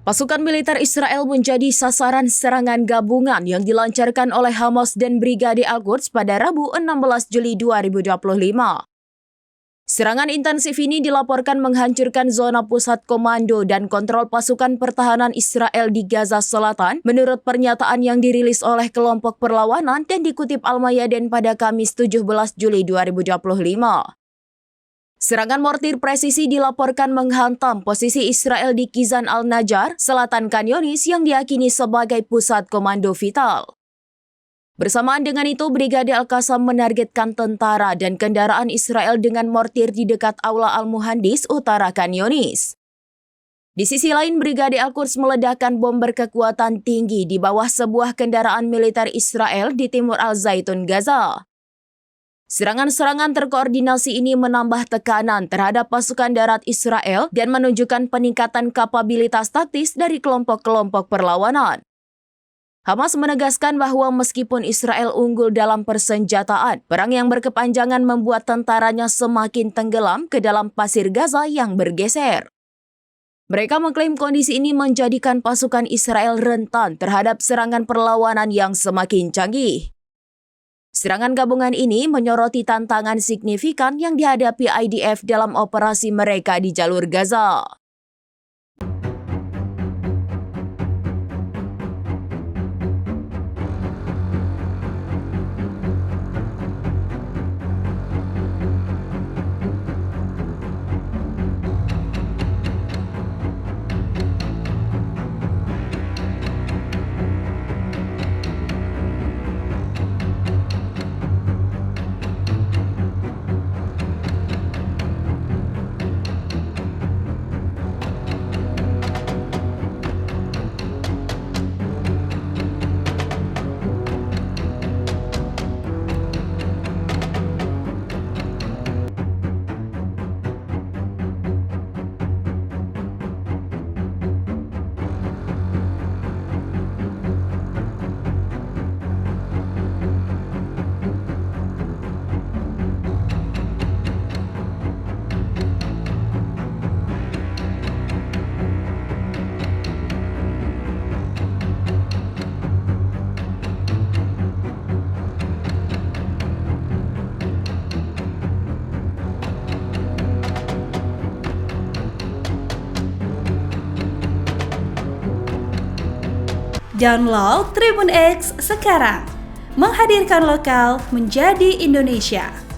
Pasukan militer Israel menjadi sasaran serangan gabungan yang dilancarkan oleh Hamas dan Brigade Al-Quds pada Rabu 16 Juli 2025. Serangan intensif ini dilaporkan menghancurkan zona pusat komando dan kontrol pasukan pertahanan Israel di Gaza Selatan menurut pernyataan yang dirilis oleh kelompok perlawanan dan dikutip Al-Mayadin pada Kamis 17 Juli 2025. Serangan mortir presisi dilaporkan menghantam posisi Israel di Kizan al-Najjar, selatan Khan Younis yang diyakini sebagai pusat komando vital. Bersamaan dengan itu, Brigade Al-Qassam menargetkan tentara dan kendaraan Israel dengan mortir di dekat Aula Al-Muhandis, utara Khan Younis. Di sisi lain, Brigade Al-Quds meledakkan bom berkekuatan tinggi di bawah sebuah kendaraan militer Israel di timur Al-Zaitun, Gaza. Serangan-serangan terkoordinasi ini menambah tekanan terhadap pasukan darat Israel dan menunjukkan peningkatan kapabilitas taktis dari kelompok-kelompok perlawanan. Hamas menegaskan bahwa meskipun Israel unggul dalam persenjataan, perang yang berkepanjangan membuat tentaranya semakin tenggelam ke dalam pasir Gaza yang bergeser. Mereka mengklaim kondisi ini menjadikan pasukan Israel rentan terhadap serangan perlawanan yang semakin canggih. Serangan gabungan ini menyoroti tantangan signifikan yang dihadapi IDF dalam operasi mereka di jalur Gaza. Download Tribun X sekarang, menghadirkan lokal menjadi Indonesia.